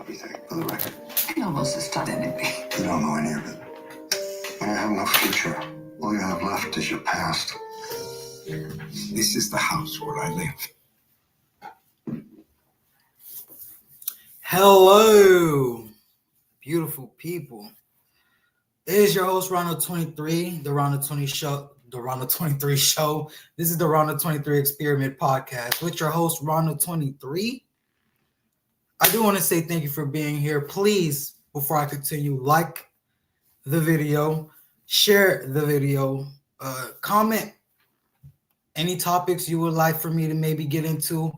everything, for the record. I know most of the stuff anyway. You don't know any of it. When you have no future, all you have left is your past. This is the house where I live. Hello, beautiful people. It is your host, Rondo23, the Rondo23 show. This is the Rondo23 Experiment Podcast with your host, Rondo23. I do want to say thank you for being here. Please, before I continue, like the video, share the video, comment any topics you would like for me to maybe get into.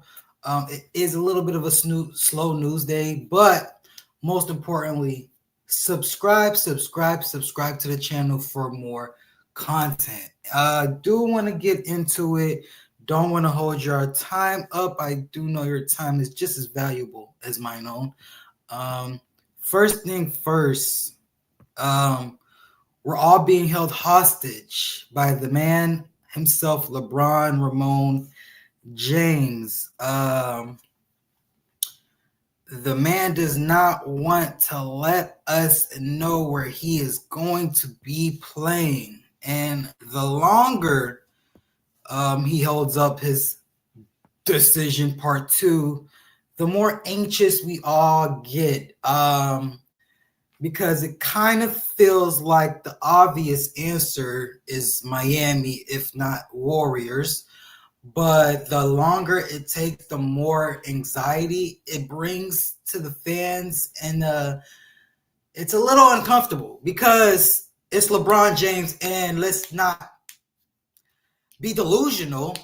It is a little bit of a slow news day, but most importantly, subscribe to the channel for more content. Do want to get into it. Don't want to hold your time up. I do know your time is just as valuable as mine own. First thing first, we're all being held hostage by the man himself, LeBron James. The man does not want to let us know where he is going to be playing. And the longer he holds up his decision part 2, the more anxious we all get. Because it kind of feels like the obvious answer is Miami, if not Warriors. But the longer it takes, the more anxiety it brings to the fans. And it's a little uncomfortable because it's LeBron James. And let's not be delusional.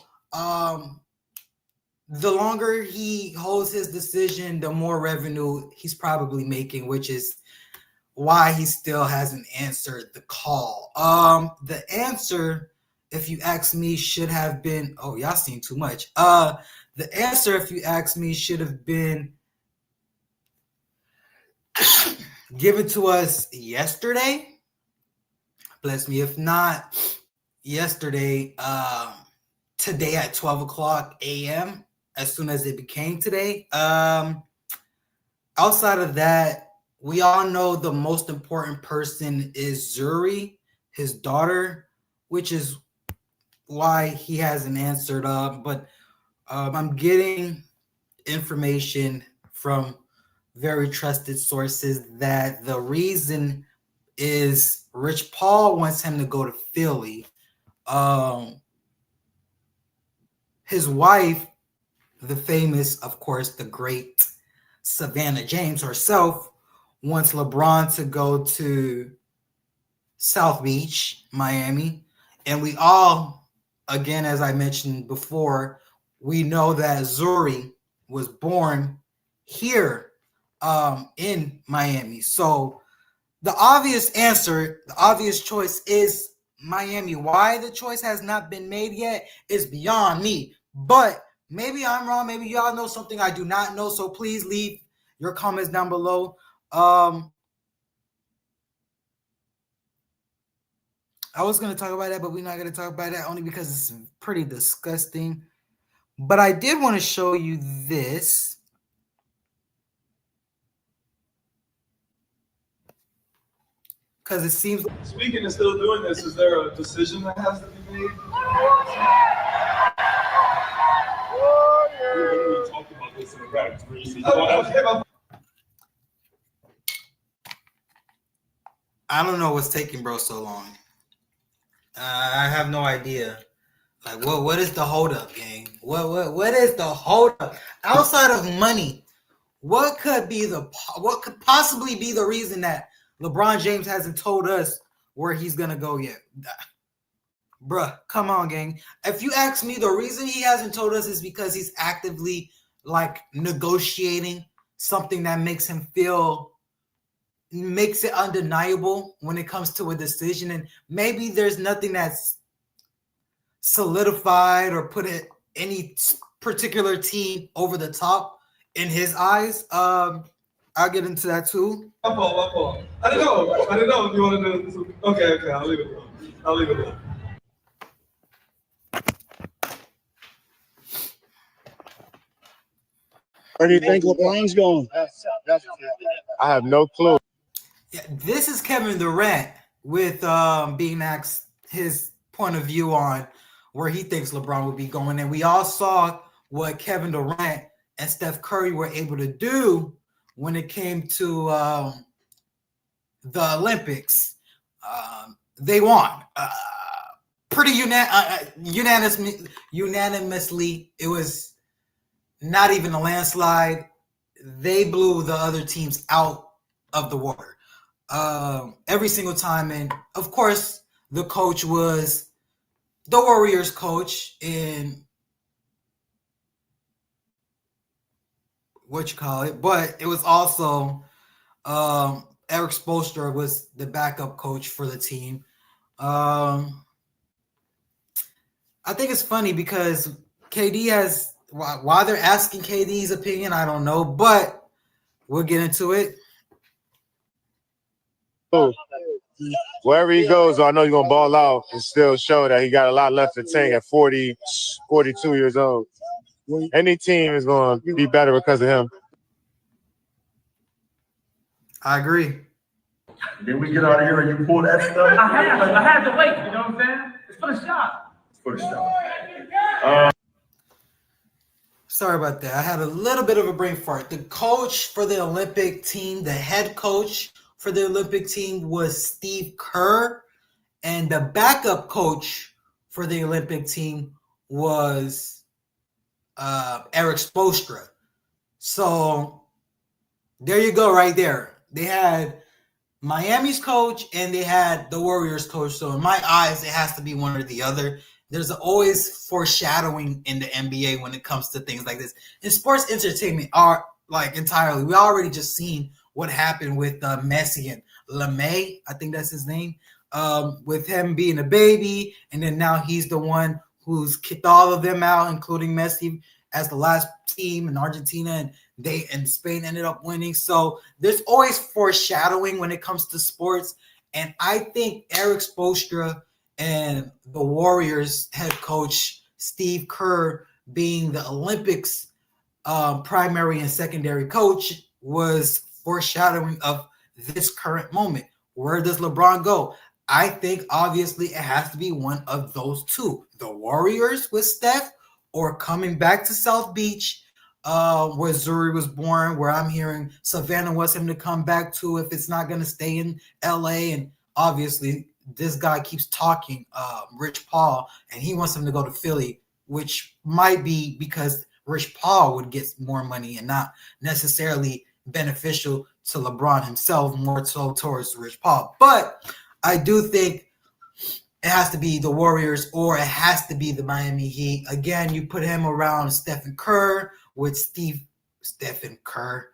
The longer he holds his decision, the more revenue he's probably making, which is why he still hasn't answered the call. The answer, if you ask me, should have been, oh, y'all seen too much. The answer, if you ask me, should have been given to us yesterday. Bless me. If not yesterday, today at 12 o'clock a.m., as soon as it became today. Outside of that, we all know the most important person is Zuri, his daughter, which is why he hasn't answered. But I'm getting information from very trusted sources that the reason is Rich Paul wants him to go to Philly. His wife, the famous, of course, the great Savannah James herself, wants LeBron to go to South Beach, Miami. And we all, again, as I mentioned before, we know that Zuri was born here in Miami. So the obvious answer, the obvious choice is Miami. Why the choice has not been made yet is beyond me. But maybe I'm wrong. Maybe y'all know something I do not know. So please leave your comments down below. I was going to talk about that, but we're not going to talk about that only because it's pretty disgusting. But I did want to show you this. Because it seems like... Speaking of still doing this, is there a decision that has to be made? We talked about this in the back. I don't know what's taking bro so long. I have no idea. Like, what is the holdup, gang? What is the holdup outside of money? What could possibly be the reason that LeBron James hasn't told us where he's gonna go yet? Bruh, come on, gang. If you ask me, the reason he hasn't told us is because he's actively like negotiating something that makes it undeniable when it comes to a decision. And maybe there's nothing that's solidified or put any particular team over the top in his eyes. I'll get into that too. My fault. I didn't know if you want to do this. Okay, I'll leave it alone. Where do you think LeBron's going? I have no clue. Yeah, this is Kevin Durant with being asked his point of view on where he thinks LeBron would be going. And we all saw what Kevin Durant and Steph Curry were able to do when it came to the Olympics. They won pretty unanimously. It was not even a landslide. They blew the other teams out of the water every single time. And of course, the coach was the Warriors coach in what you call it, but it was also Eric Spoelstra was the backup coach for the team. I think it's funny because KD has, why they're asking KD's opinion, I don't know, but we'll get into it. Wherever he goes, I know he's going to ball out and still show that he got a lot left in tank at 40, 42 years old. Any team is going to be better because of him. I agree. Then we get out of here and you pull that stuff. I had to wait, you know what I'm saying? It's for the shot. It's for the shot. Sorry about that. I had a little bit of a brain fart. The coach for the Olympic team, the head coach for the Olympic team was Steve Kerr, and the backup coach for the Olympic team was Eric Spoelstra. So there you go right there. They had Miami's coach and they had the Warriors coach. So in my eyes, it has to be one or the other. There's always foreshadowing in the NBA when it comes to things like this. In sports entertainment are like entirely. We already just seen what happened with Messi and LeMay, I think that's his name, with him being a baby. And then now he's the one who's kicked all of them out, including Messi as the last team in Argentina, and Spain ended up winning. So there's always foreshadowing when it comes to sports. And I think Eric Spoelstra and the Warriors head coach Steve Kerr being the Olympics primary and secondary coach was foreshadowing of this current moment. Where does LeBron go? I think obviously it has to be one of those two. The Warriors with Steph, or coming back to South Beach, where Zuri was born, where I'm hearing Savannah wants him to come back to if it's not going to stay in LA. And obviously this guy keeps talking, Rich Paul, and he wants him to go to Philly, which might be because Rich Paul would get more money and not necessarily beneficial to LeBron himself, more so towards Rich Paul. But I do think it has to be the Warriors or it has to be the Miami Heat. Again, you put him around Stephen Curry with Steve Kerr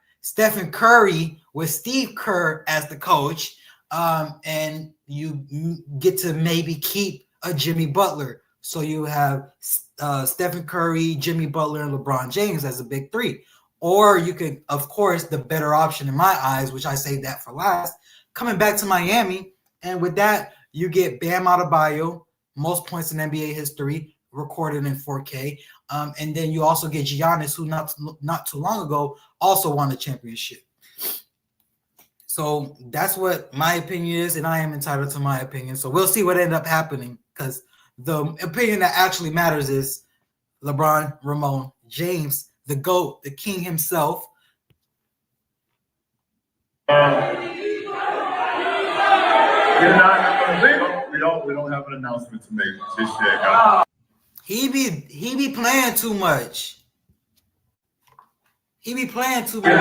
as the coach, and you get to maybe keep a Jimmy Butler. So you have Stephen Curry, Jimmy Butler, and LeBron James as a big three. Or you could, of course, the better option in my eyes, which I saved that for last, coming back to Miami. And with that, you get Bam Adebayo, most points in NBA history, recorded in 4K. And then you also get Giannis, who not too long ago also won a championship. So that's what my opinion is, and I am entitled to my opinion. So we'll see what ended up happening, because the opinion that actually matters is LeBron, Ramon, James, the GOAT, the king himself. We don't have an announcement to make just yet, guys. He be playing too much. He be playing too much.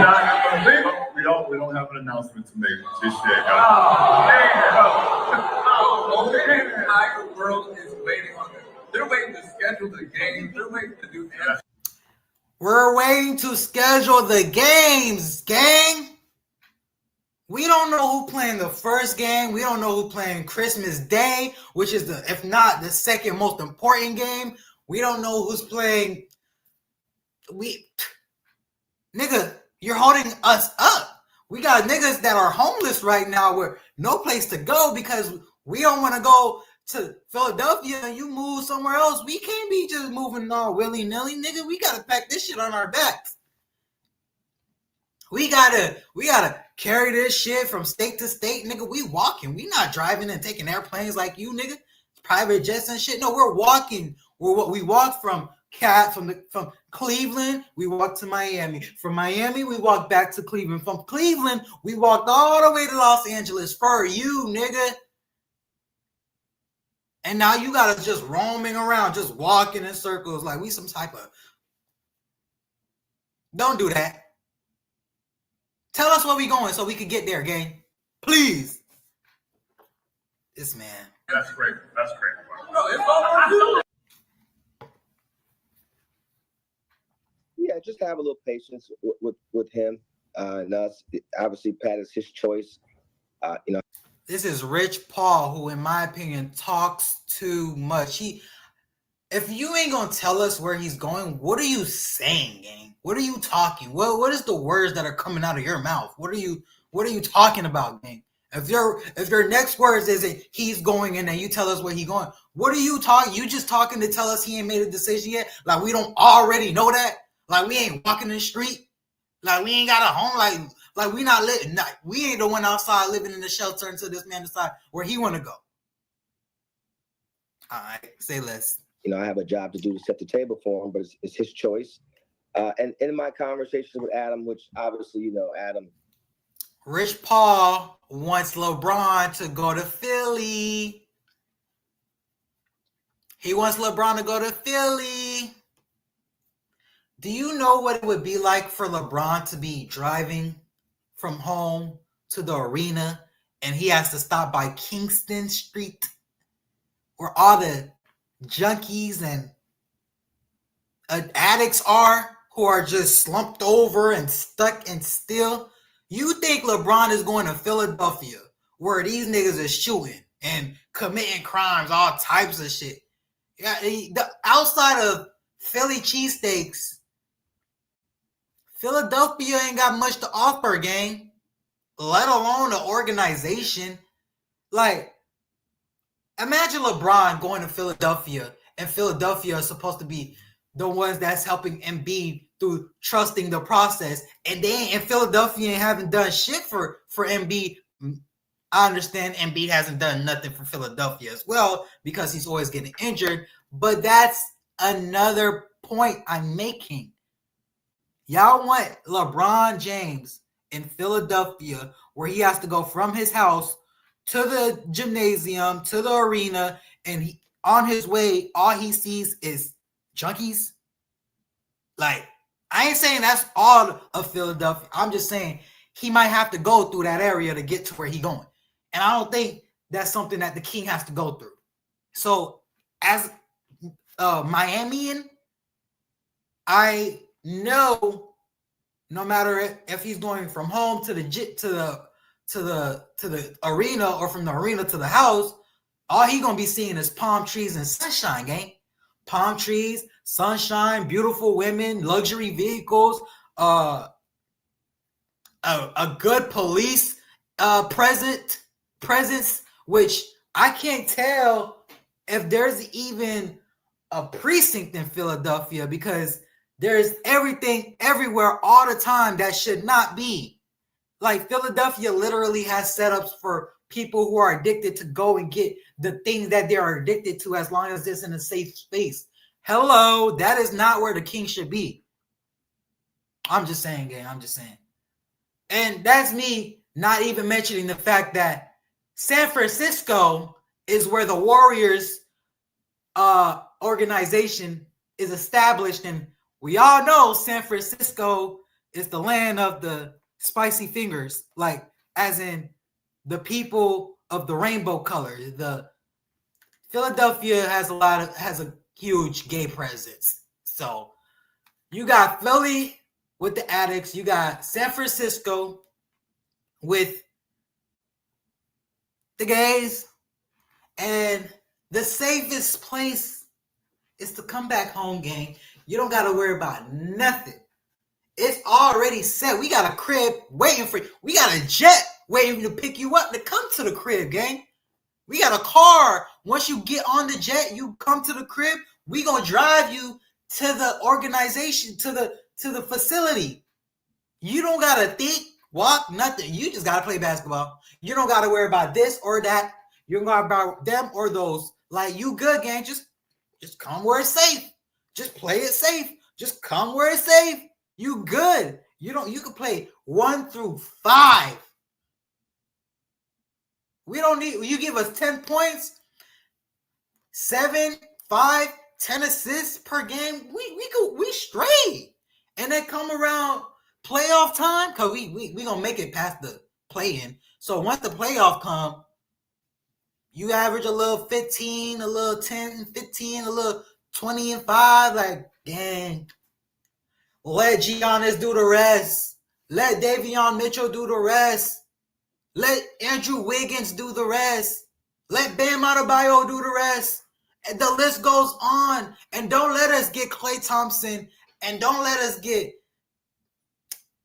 We don't have an announcement to make just yet, guys. The entire world is waiting on this. They're waiting to schedule the games. They're waiting to do everything. We're waiting to schedule the games, gang. We don't know who playing the first game. We don't know who playing Christmas Day, which is if not the second most important game. We don't know who's playing. Nigga, you're holding us up. We got niggas that are homeless right now with no place to go because we don't want to go to Philadelphia and you move somewhere else. We can't be just moving all willy-nilly, nigga. We got to pack this shit on our backs. We gotta carry this shit from state to state, nigga. We walking. We not driving and taking airplanes like you, nigga. Private jets and shit. No, we're walking. We walk from Cleveland, we walked to Miami. From Miami, we walked back to Cleveland. From Cleveland, we walked all the way to Los Angeles for you, nigga. And now you got us just roaming around, just walking in circles like we some type of... Don't do that. Tell us where we going so we can get there, gang. Please. This man. That's great. That's great. No, it's over you. Yeah, just have a little patience with him and us. Obviously, Pat is his choice. This is Rich Paul, who, in my opinion, talks too much. If you ain't gonna tell us where he's going, what are you saying, gang? What are you talking? What is the words that are coming out of your mouth? What are you talking about, gang? If your next words isn't he's going and then you tell us where he's going, what are you talking? You just talking to tell us he ain't made a decision yet? Like we don't already know that? Like we ain't walking the street? Like we ain't got a home? Like we not living? We ain't the one outside living in the shelter until this man decide where he want to go. All right, say less. I have a job to do to set the table for him, but it's his choice. And in my conversations with Adam, which obviously, Adam. Rich Paul wants LeBron to go to Philly. He wants LeBron to go to Philly. Do you know what it would be like for LeBron to be driving from home to the arena and he has to stop by Kingston Street where all the junkies and addicts are who are just slumped over and stuck and still? You think LeBron is going to Philadelphia where these niggas are shooting and committing crimes, all types of shit? Yeah, outside of Philly cheesesteaks, Philadelphia ain't got much to offer, gang, let alone an organization. Like, imagine LeBron going to Philadelphia, and Philadelphia is supposed to be the ones that's helping Embiid through trusting the process, and Philadelphia haven't done shit for Embiid. I understand Embiid hasn't done nothing for Philadelphia as well because he's always getting injured, but that's another point I'm making. Y'all want LeBron James in Philadelphia where he has to go from his house to the gymnasium, to the arena, and on his way, all he sees is junkies? Like, I ain't saying that's all of Philadelphia. I'm just saying he might have to go through that area to get to where he's going. And I don't think that's something that the King has to go through. So as a Miamian, I know no matter if he's going from home to the arena or from the arena to the house, all he gonna be seeing is palm trees and sunshine, gang. Palm trees, sunshine, beautiful women, luxury vehicles, a good police presence, which I can't tell if there's even a precinct in Philadelphia because there's everything everywhere all the time that should not be. Like, Philadelphia literally has setups for people who are addicted to go and get the things that they are addicted to as long as it's in a safe space. Hello, that is not where the King should be. I'm just saying, gang. I'm just saying. And that's me not even mentioning the fact that San Francisco is where the Warriors organization is established. And we all know San Francisco is the land of the spicy fingers, like as in the people of the rainbow color. The Philadelphia has a huge gay presence. So you got Philly with the addicts, you got San Francisco with the gays, and the safest place is to come back home, gang. You don't got to worry about nothing. It's already set. We got a crib waiting for you. We got a jet waiting to pick you up to come to the crib, gang. We got a car. Once you get on the jet, you come to the crib. We gonna drive you to the organization, to the facility. You don't gotta think, walk, nothing. You just gotta play basketball. You don't gotta worry about this or that. You don't gotta worry about them or those. Like, you good, gang. Just come where it's safe. Just play it safe. Just come where it's safe. You good. You can play 1 through 5. We don't need, you give us 10 points, 7, 5, 10 assists per game. We straight. And then come around playoff time, because we gonna make it past the play-in. So once the playoff come, you average a little 15, a little 10, 15, a little 20 and 5. Like, dang. Let Giannis do the rest. Let Davion Mitchell do the rest. Let Andrew Wiggins do the rest. Let Bam Adebayo do the rest. And the list goes on. And don't let us get Klay Thompson. And don't let us get,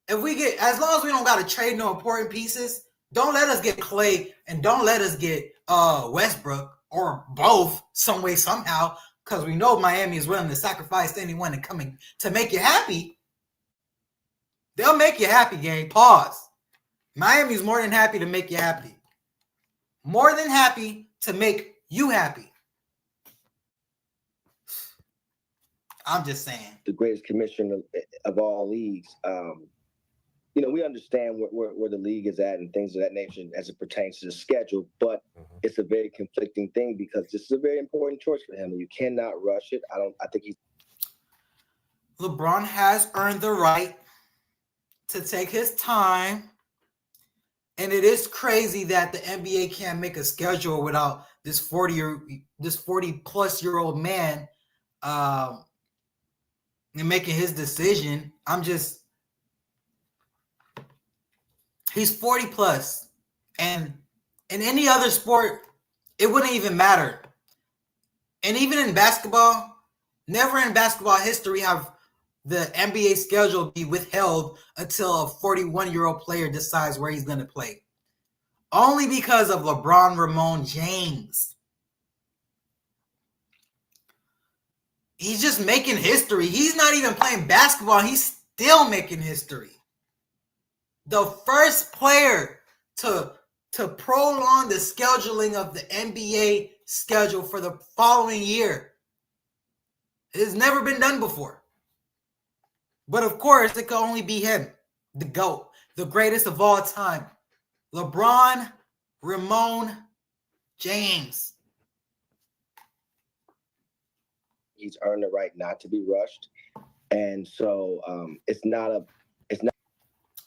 as long as we don't got to trade no important pieces, don't let us get Klay and don't let us get Westbrook or both some way, somehow, because we know Miami is willing to sacrifice anyone and coming to make you happy. They'll make you happy, gang. Pause. Miami's more than happy to make you happy. More than happy to make you happy. I'm just saying. The greatest commissioner of all leagues. We understand where the league is at and things of that nature as it pertains to the schedule, but it's a very conflicting thing because this is a very important choice for him. You cannot rush it. I think LeBron has earned the right to take his time. And it is crazy that the NBA can't make a schedule without this 40-plus-year-old man and making his decision. He's 40 plus, and in any other sport, it wouldn't even matter. And even in basketball, never in basketball history have the NBA schedule be withheld until a 41-year-old player decides where he's going to play. Only because of LeBron Ramon James. He's just making history. He's not even playing basketball. He's still making history. The first player to prolong the scheduling of the NBA schedule for the following year. It has never been done before. But of course, it could only be him, the GOAT, the greatest of all time. LeBron Ramon James. he's earned the right not to be rushed. And so it's not.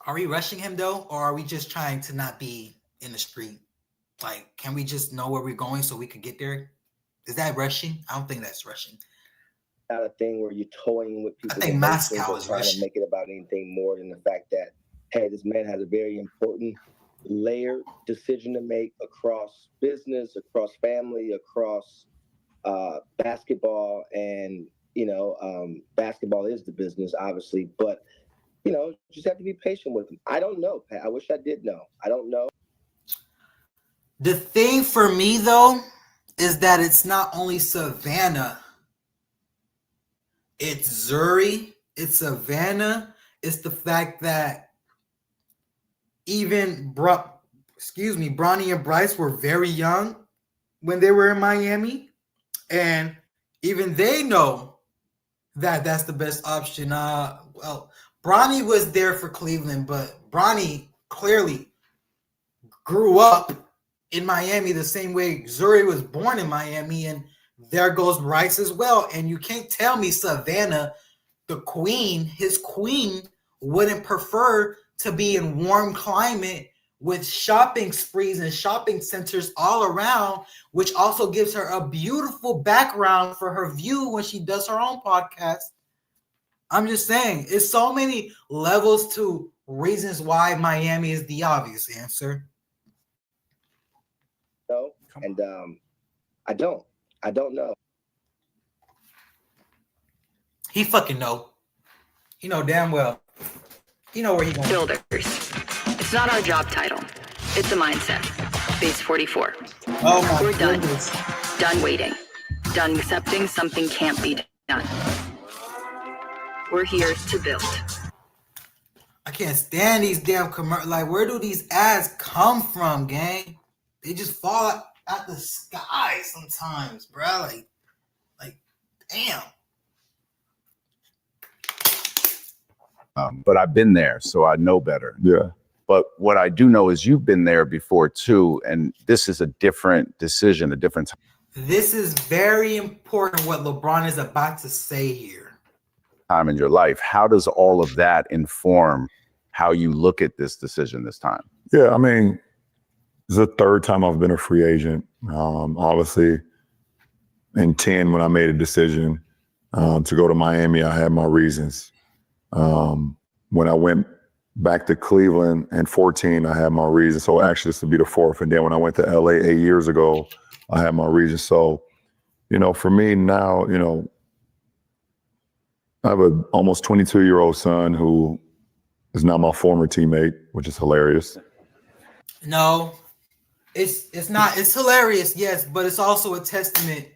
Are we rushing him though, or are we just trying to not be in the street? Like, can we just know where we're going so we could get there? Is that rushing? I don't think that's rushing. Not a thing where you're toying with people. I think Moscow is trying rushing. to make it about anything more than the fact that, hey, this man has a very important layered decision to make across business, across family, across basketball, and basketball is the business, obviously, but just have to be patient with him. I don't know, Pat. I wish I did know. I don't know. The thing for me though is that it's not only Savannah, it's Zuri, it's Savannah. It's the fact that even Bronny and Bryce were very young when they were in Miami, and even they know that that's the best option. Bronny was there for Cleveland, but Bronny clearly grew up in Miami the same way Zuri was born in Miami, and there goes Bryce as well. And you can't tell me Savannah, the queen, his queen, wouldn't prefer to be in warm climate with shopping sprees and shopping centers all around, which also gives her a beautiful background for her view when she does her own podcast. I'm just saying, it's so many levels to reasons why Miami is the obvious answer. No, and I don't know. He fucking know. He know damn well. He know where he going. Builders. It's not our job title. It's a mindset. Base 44. Oh my We're done. goodness. Done waiting. Done accepting something can't be done. We're here to build. I can't stand these damn commercials. Like, where do these ads come from, gang? They just fall out the sky sometimes, bro. Like, damn. But I've been there, so I know better. Yeah. But what I do know is you've been there before too, and this is a different decision, a different This is very important what LeBron is about to say here. time in your life. How does all of that inform how you look at this decision this time? Yeah, I mean, it's the third time I've been a free agent. Obviously, in 10, when I made a decision to go to Miami, I had my reasons. When I went back to Cleveland in 14, I had my reasons. So actually, this would be the fourth. And then when I went to LA 8 years ago, I had my reasons. So, for me now, I have an almost 22-year-old son who is now my former teammate, which is hilarious. No, it's not. It's hilarious, yes, but it's also a testament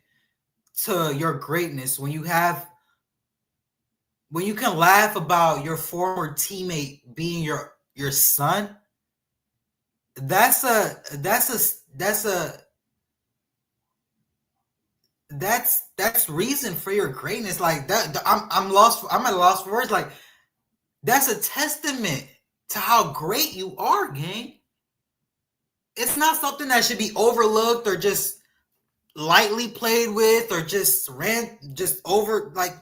to your greatness when you can laugh about your former teammate being your son. That's reason for your greatness. Like that, I'm lost. I'm at a loss for words. Like, that's a testament to how great you are, gang. It's not something that should be overlooked or just lightly played with or just over. Like,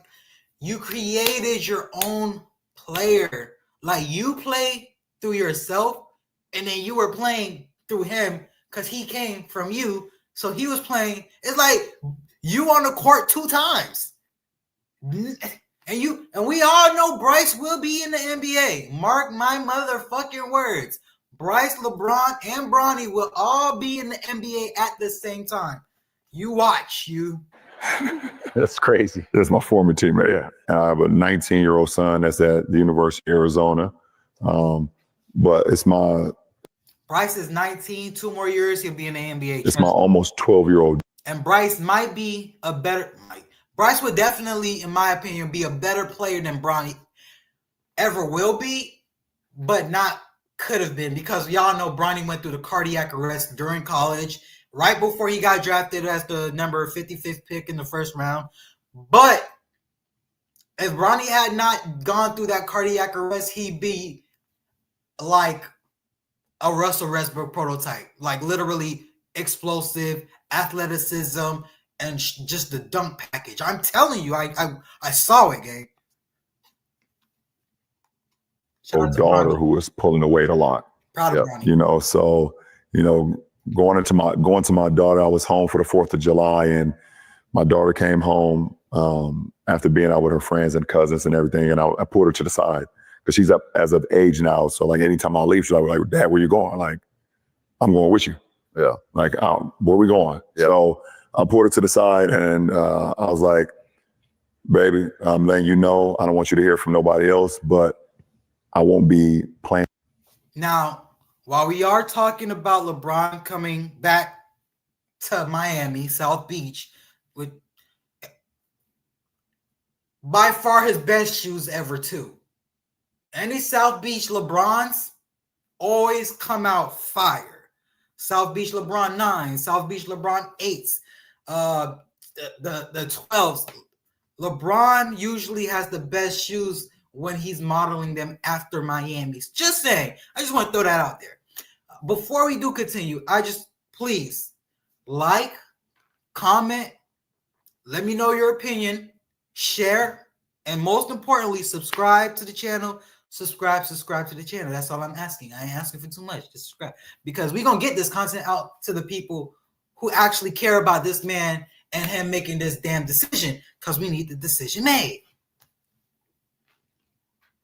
you created your own player. Like, you play through yourself, and then you were playing through him because he came from you. So he was playing. It's like you on the court 2 times. And we all know Bryce will be in the NBA. Mark my motherfucking words. Bryce, LeBron, and Bronny will all be in the NBA at the same time. You watch, you. That's crazy. That's my former teammate. Yeah. I have a 19-year-old son that's at the University of Arizona. But it's my... Bryce is 19, 2 more years, he'll be in the NBA. It's my almost 12-year-old. And Bryce might be a better... Bryce would definitely, in my opinion, be a better player than Bronny ever will be, but not could have been, because y'all know Bronny went through the cardiac arrest during college, right before he got drafted as the number 55th pick in the first round. But if Bronny had not gone through that cardiac arrest, he'd be like a Russell Westbrook prototype, like literally explosive, athleticism, and just the dunk package. I'm telling you, I saw it, gang. Daughter who was pulling the weight a lot. Proud of Bronny. So, going to my daughter, I was home for the 4th of July, and my daughter came home after being out with her friends and cousins and everything, and I pulled her to the side because she's up as of age now. So like anytime I leave, she's like, Dad, where you going? Like, I'm going with you. Yeah. Like, where we going? Yeah. So I pulled her to the side, and I was like, baby, I'm letting you know, I don't want you to hear from nobody else, but I won't be playing. Now, while we are talking about LeBron coming back to Miami, South Beach, with by far his best shoes ever too. Any South Beach LeBrons always come out fire. South Beach LeBron 9, South Beach LeBron 8s, the 12s. LeBron usually has the best shoes when he's modeling them after Miami's. Just saying. I just want to throw that out there. Before we do continue, please like, comment, let me know your opinion, share, and most importantly, subscribe to the channel. Subscribe to the channel. That's all I'm asking. I ain't asking for too much. Just subscribe, because we're going to get this content out to the people who actually care about this man and him making this damn decision, because we need the decision made.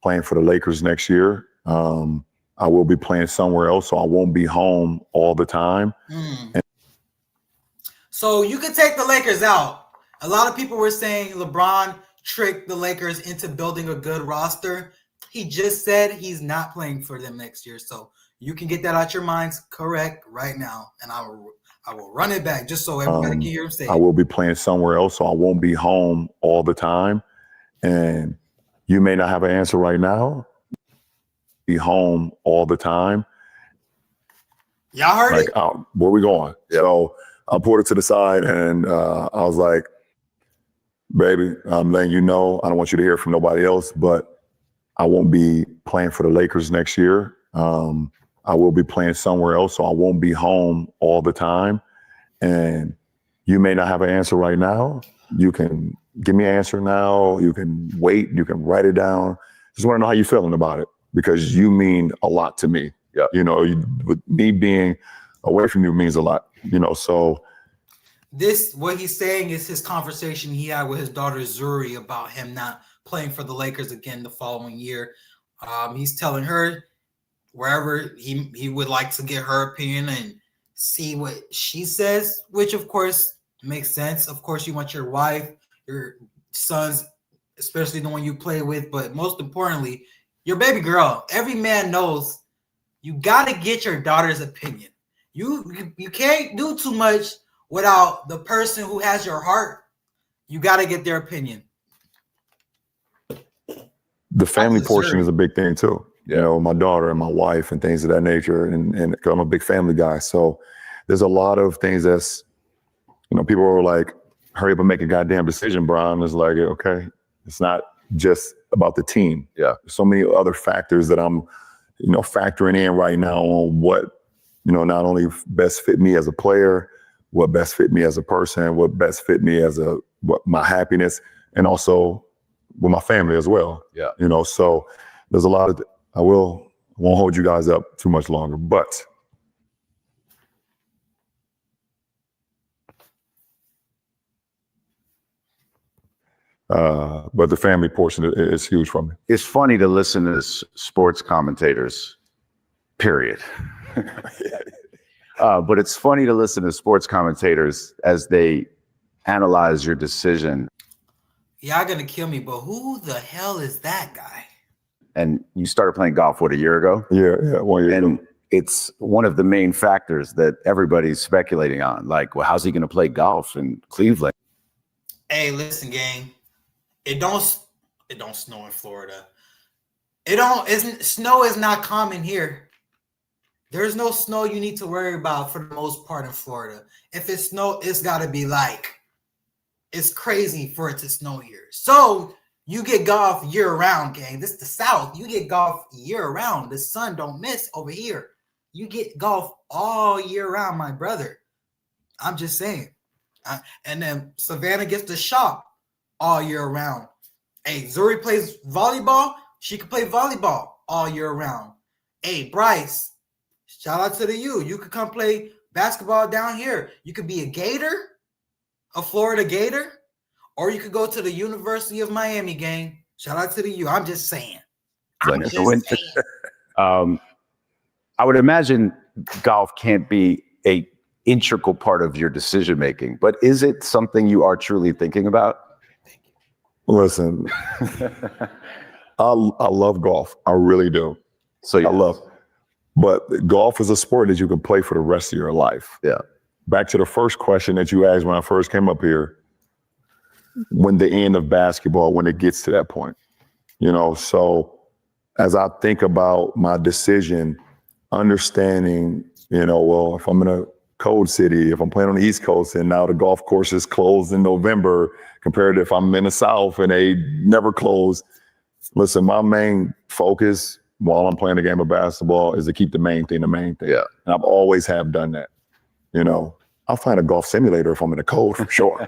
Playing for the Lakers next year. I will be playing somewhere else, so I won't be home all the time. So you can take the Lakers out. A lot of people were saying LeBron tricked the Lakers into building a good roster. He just said he's not playing for them next year. So you can get that out your minds correct right now. And I will run it back just so everybody can hear him say it. I will be playing somewhere else, so I won't be home all the time. And you may not have an answer right now. be home all the time. Y'all heard Like, it? where we going? Yep. So I pulled her to the side and I was like, baby, I'm letting you know, I don't want you to hear from nobody else, but I won't be playing for the Lakers next year. I will be playing somewhere else, so I won't be home all the time. And you may not have an answer right now. You can give me an answer now. You can wait. You can write it down. Just want to know how you're feeling about it, because you mean a lot to me. Yeah. You know, with me being away from you means a lot, you know, so. What he's saying is his conversation he had with his daughter Zuri about him not playing for the Lakers again the following year. He's telling her wherever he would like to get her opinion and see what she says, which of course makes sense. Of course, you want your wife, your sons, especially the one you play with, but most importantly, your baby girl. Every man knows you got to get your daughter's opinion. You can't do too much without the person who has your heart. You got to get their opinion. The family portion is a big thing too. You know, my daughter and my wife and things of that nature. And I'm a big family guy. So there's a lot of things that's, you know, people are like, hurry up and make a goddamn decision, Brian. It's like, okay, it's not just about the team. Yeah. There's so many other factors that I'm, you know, factoring in right now on what, you know, not only best fit me as a player, what best fit me as a person, what best fit me as my happiness, and also with my family as well. Yeah. You know, so there's a lot of, I won't hold you guys up too much longer, but the family portion is huge for me. It's funny to listen to sports commentators, period. But it's funny to listen to sports commentators as they analyze your decision. Y'all gonna kill me, but who the hell is that guy? And you started playing golf, what, a year ago? Yeah, 1 year ago. And it's one of the main factors that everybody's speculating on. Like, well, how's he going to play golf in Cleveland? Hey, listen, gang. It don't snow in Florida. Snow is not common here. There's no snow you need to worry about for the most part in Florida. If it snow, it's got to be like, it's crazy for it to snow here. So you get golf year round, gang. This is the South. You get golf year round. The sun don't miss over here. You get golf all year round, my brother. I'm just saying. And then Savannah gets to shop all year round. Hey, Zuri plays volleyball. She can play volleyball all year round. Hey, Bryce, shout out to the U. You could come play basketball down here. You could be a Gator, a Florida Gator, or you could go to the University of Miami, gang. Shout out to the U. I'm just saying. I would imagine golf can't be a integral part of your decision making, but is it something you are truly thinking about? Listen, I love golf. I really do. So I love, but golf is a sport that you can play for the rest of your life. Yeah. Back to the first question that you asked when I first came up here, when the end of basketball, when it gets to that point, you know, so as I think about my decision, understanding, you know, well, if I'm in a cold city, if I'm playing on the East Coast and now the golf course is closed in November compared to if I'm in the South and they never close. Listen, my main focus while I'm playing the game of basketball is to keep the main thing. Yeah. And I've always have done that. You know, I'll find a golf simulator if I'm in the cold for sure.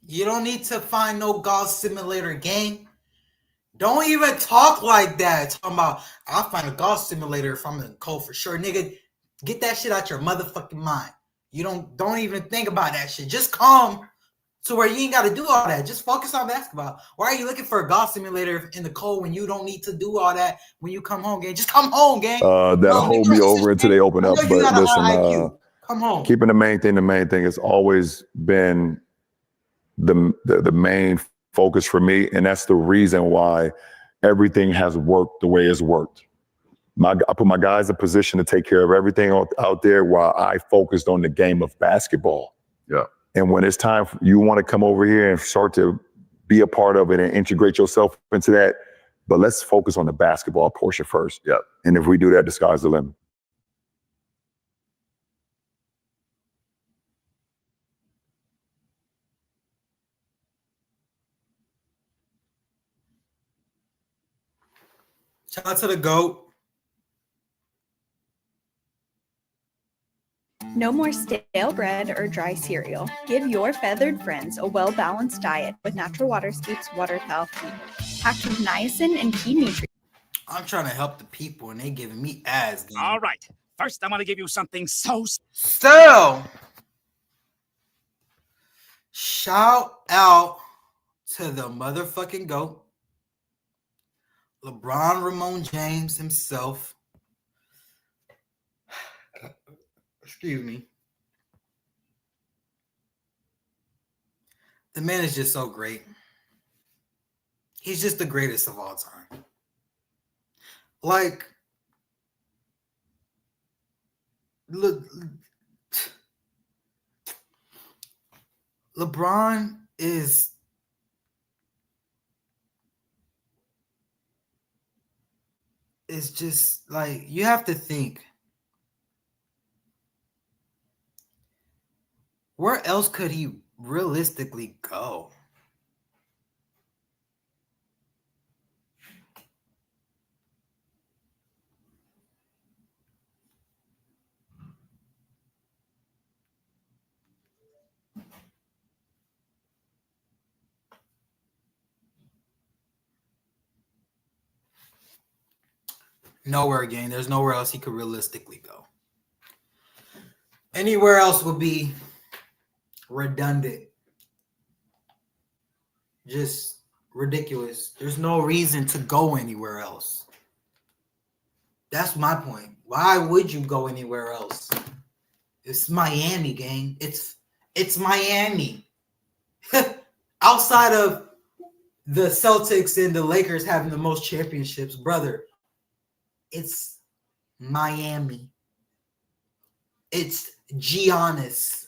You don't need to find no golf simulator, gang. Don't even talk like that. Talking about, I'll find a golf simulator if I'm in the cold for sure. Nigga, get that shit out your motherfucking mind. You don't even think about that shit. Just come to where you ain't got to do all that. Just focus on basketball. Why are you looking for a golf simulator in the cold when you don't need to do all that when you come home, gang? Just come home, gang. That'll hold me over until they open up. But listen, come home. Keeping the main thing has always been the main focus for me. And that's the reason why everything has worked the way it's worked. I put my guys in position to take care of everything out there while I focused on the game of basketball. Yeah. And when it's time, you want to come over here and start to be a part of it and integrate yourself into that, But let's focus on the basketball portion first. Yeah. And if we do that, the sky's the limit. Shout out to the GOAT. No more stale bread or dry cereal. Give your feathered friends a well-balanced diet with Natural Waterscape's Waterfowl Feed, packed with niacin and key nutrients. I'm trying to help the people, and they giving me ads. Game. All right. First, I'm going to give you something so... So, shout out to the motherfucking GOAT, LeBron Ramon James himself. Excuse me. The man is just so great. He's just the greatest of all time. Like, look, LeBron is just like, you have to think, where else could he realistically go? Nowhere again. There's nowhere else he could realistically go. Anywhere else would be redundant. Just ridiculous. There's no reason to go anywhere else. That's my point. Why would you go anywhere else? It's Miami, gang. It's Miami. Outside of the Celtics and the Lakers having the most championships, brother, it's Miami. It's Giannis.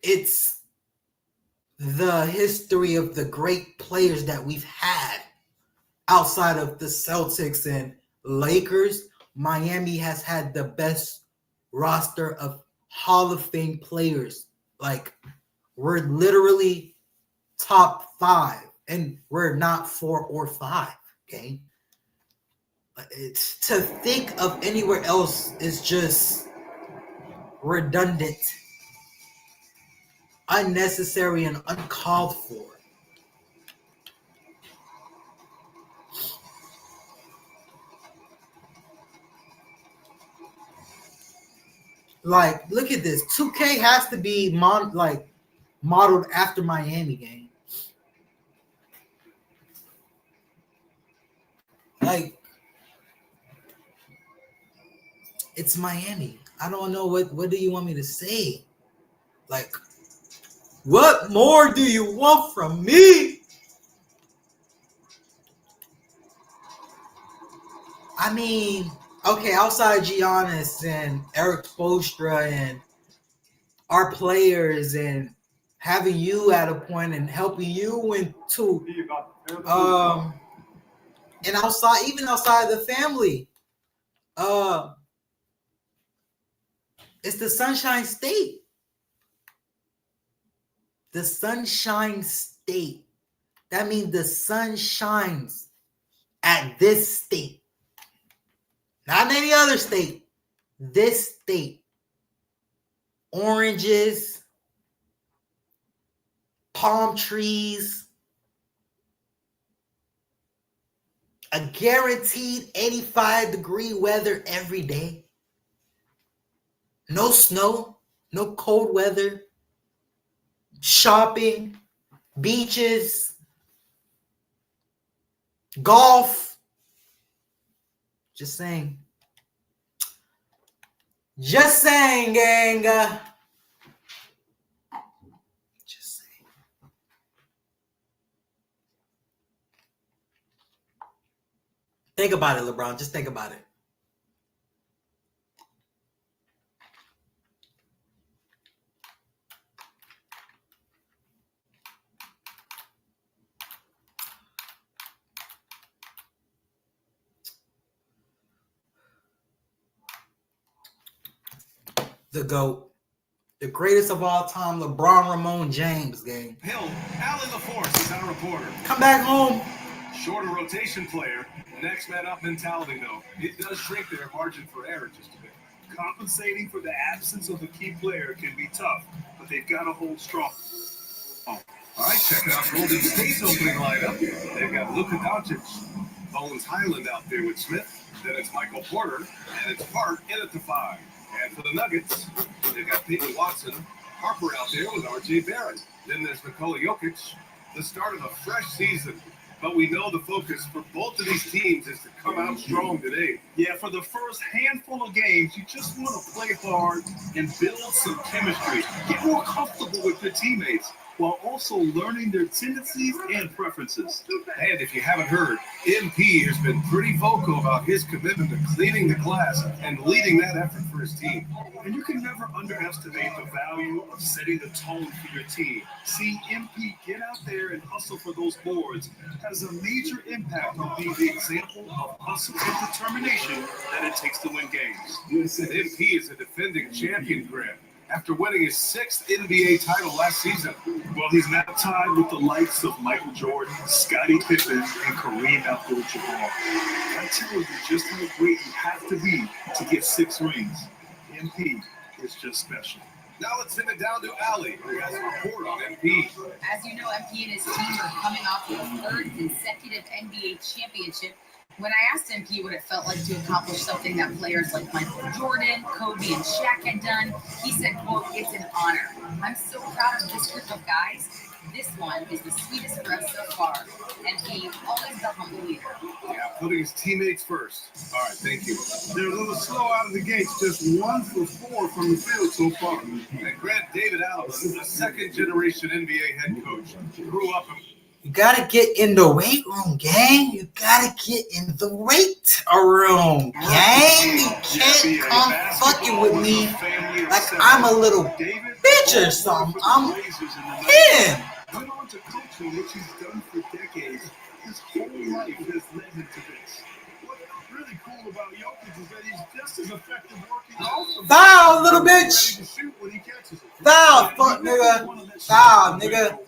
It's the history of the great players that we've had outside of the Celtics and Lakers. Miami has had the best roster of Hall of Fame players. Like, we're literally top 5, and we're not 4 or 5. Okay. It's, to think of anywhere else is just redundant, unnecessary, and uncalled for. Like, look at this. 2K has to be modeled after Miami, game. Like, it's Miami. I don't know what do you want me to say? Like, what more do you want from me? I mean, okay, outside Giannis and Eric Spoelstra and our players and having you at a point and helping you into and outside, even outside the family, it's the Sunshine State. The Sunshine State. That means the sun shines at this state. Not any other state. This state. Oranges, palm trees, a guaranteed 85-degree weather every day. No snow, no cold weather, shopping, beaches, golf. Just saying. Just saying, gang. Just saying. Think about it, LeBron. Just think about it. the GOAT, the greatest of all time, LeBron Ramon James, gang. Hill, Allen LaForce is our reporter. Come back home. Shorter rotation player, next man up mentality, though. It does shrink their margin for error just a bit. Compensating for the absence of a key player can be tough, but they've got to hold strong. All right, check it out. Golden State's opening lineup. They've got Luka Doncic, Bones Highland out there with Smith. Then it's Michael Porter, and it's Hart in at the 5. And for the Nuggets, they've got Peyton Watson, Harper out there with R.J. Barrett. Then there's Nikola Jokic. The start of a fresh season. But we know the focus for both of these teams is to come out strong today. Yeah, for the first handful of games, you just want to play hard and build some chemistry. Get more comfortable with your teammates while also learning their tendencies and preferences. And if you haven't heard, MP has been pretty vocal about his commitment to cleaning the glass and leading that effort for his team. And you can never underestimate the value of setting the tone for your team. See MP get out there and hustle for those boards has a major impact on being the example of hustle and determination that it takes to win games. And MP is a defending champion, Grant. After winning his 6th NBA title last season. Well, he's now tied with the likes of Michael Jordan, Scottie Pippen, and Kareem Abdul-Jabbar. That tells you just how great you have to be to get 6 rings. MP is just special. Now let's send it down to Allie, who has a report on MP. As you know, MP and his team are coming off their 3rd consecutive NBA championship. When I asked MP what it felt like to accomplish something that players like Michael Jordan, Kobe, and Shaq had done, he said, quote, "It's an honor. I'm so proud of this group of guys. This one is the sweetest for us so far." MP, always the humble leader. Yeah, putting his teammates first. All right, thank you. They're a little slow out of the gates, just 1 for 4 from the field so far. And Grant David Allen, a second-generation NBA head coach, grew up in... You gotta get in the weight room, gang. You gotta get in the weight room, gang. You can't come fucking with me like I'm a little bitch or something. I'm him. Went on to coaching, which he's done for decades. His whole life has led him to this. What's really cool about Jokic is that he's just as effective working off. Foul, little bitch. Foul, fuck nigga. Foul, nigga.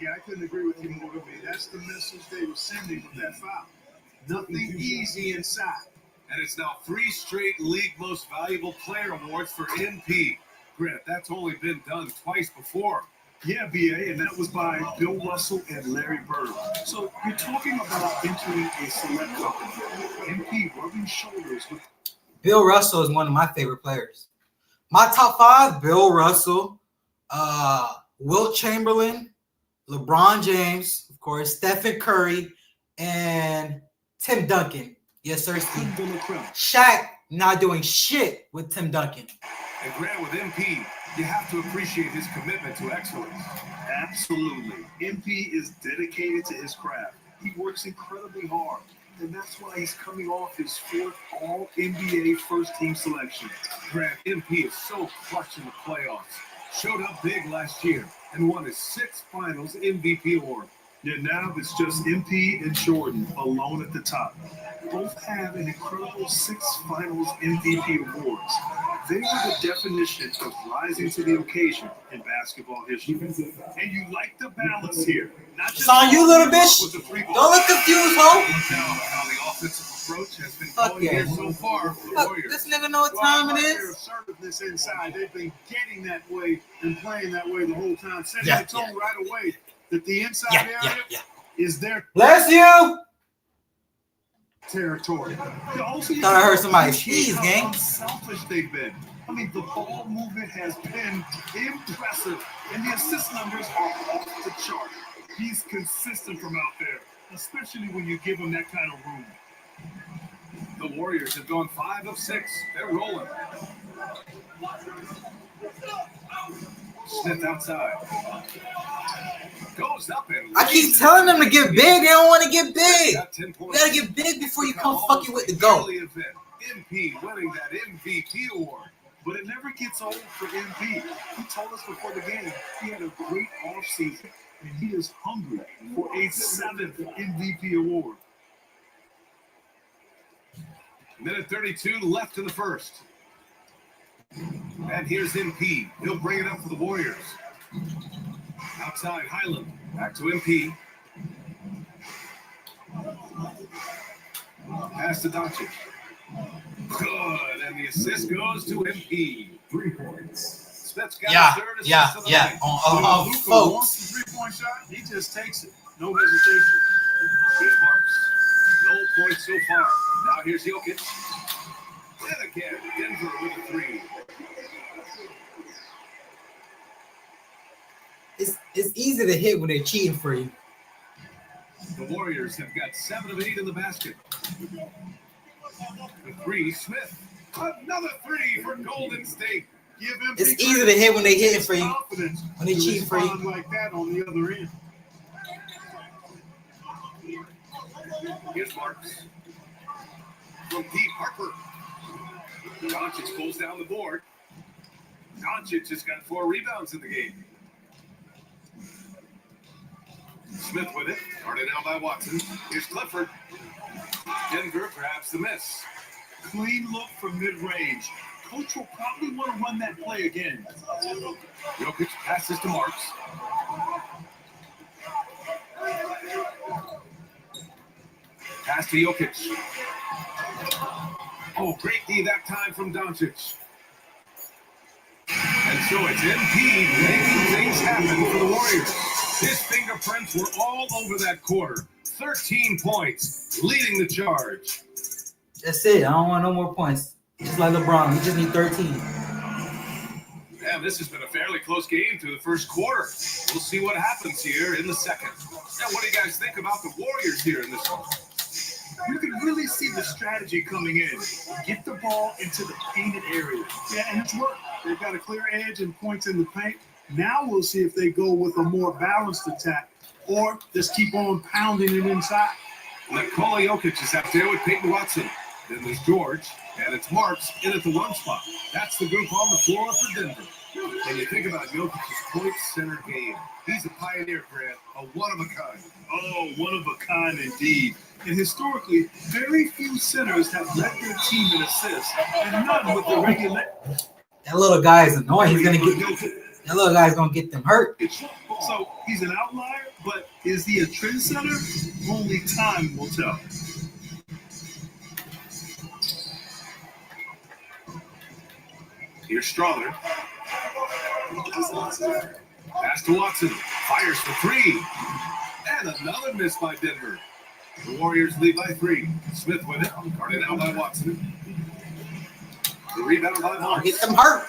Yeah, I couldn't agree with you more. That's the message they were sending with that foul. Nothing easy inside. And it's now 3 straight league most valuable player awards for MP. Grant, that's only been done twice before. Yeah, BA, and that was by Bill Russell and Larry Bird. So you're talking about entering a select company. MP rubbing shoulders with... Bill Russell is one of my favorite players. My top 5, Bill Russell, Wilt Chamberlain, LeBron James, of course, Stephen Curry, and Tim Duncan. Yes, sir, Steve. Shaq not doing shit with Tim Duncan. And Grant, with MP, you have to appreciate his commitment to excellence. Absolutely. MP is dedicated to his craft. He works incredibly hard, and that's why he's coming off his 4th All-NBA first-team selection. Grant, MP is so clutch in the playoffs. Showed up big last year and won his 6th Finals MVP award. Yeah, now it's just MP and Jordan alone at the top. Both have an incredible 6 Finals MVP awards. They were the definition of rising to the occasion in basketball history. And you like the balance here. Not just it's on you, little bitch. Don't look confused, ho. How the offensive approach has been going here so far for the Warriors. This nigga know what time it is. Their assertiveness inside, they've been getting that way and playing that way the whole time, setting the tone right away that the inside area is their bless you territory. Thought I heard somebody sneeze, gang. How selfish they've been. I mean, the ball movement has been impressive, and the assist numbers are off the chart. He's consistent from out there, especially when you give him that kind of room. The Warriors have gone 5 of 6. They're rolling. Smith outside. Goes up and I keep telling them to get big. They don't want to get big. You gotta get big before you come fucking with the goal. MP winning that MVP award. But it never gets old for MP. He told us before the game he had a great offseason, and he is hungry for a 7th MVP award. Minute 32 left in the first. And here's MP. He'll bring it up for the Warriors. Outside, Highland. Back to MP. Pass to Doncic. Good. And the assist goes to MP. 3 points. Smith's got Yeah, his third assist yeah, of the yeah. night. Luka Folks. wants the 3-point shot. He just takes it. No hesitation. Here's Marks. No points so far. Now here's Jokic. And again, Denver with a 3. It's easy to hit when they're cheating for you. The Warriors have got 7 of 8 in the basket. The 3, Smith. Another 3 for Golden State. Give him It's easy to hit when they hitting for you. When they cheating for you. Like that on the other end. Here's Marks. From deep, Harper. Doncic pulls down the board. Doncic has got 4 rebounds in the game. Smith with it. Guarded out by Watson. Here's Clifford. Denver grabs the miss. Clean look from mid-range. Coach will probably want to run that play again. Jokic passes to Marks. Pass to Jokic. Oh, great D that time from Doncic. And so it's MP making things happen for the Warriors. His fingerprints were all over that quarter. 13 points, leading the charge. That's it. I don't want no more points. Just like LeBron, we just need 13. Yeah, this has been a fairly close game through the first quarter. We'll see what happens here in the second. Now, what do you guys think about the Warriors here in this one? You can really see the strategy coming in. Get the ball into the painted area. Yeah, and it's worked. They've got a clear edge and points in the paint. Now we'll see if they go with a more balanced attack or just keep on pounding it inside. Nikola Jokic is out there with Peyton Watson. Then there's George, and it's Marks in at the 1 spot. That's the group on the floor for Denver. And you think about Jokic's point center game. He's a pioneer, Grant, a one-of-a-kind. Oh, one of a kind indeed. And historically, very few centers have led their team in assists, and none with the regular. That little guy is annoying. He's gonna get that little guy's gonna get them hurt. So he's an outlier, but is he a trendsetter? Only time will tell. Here's Strawther. Pass to Watson. Fires for 3. And another miss by Denver. The Warriors lead by 3. Smith with it. Guarded out by Watson. The rebound by Marks. Get them hurt.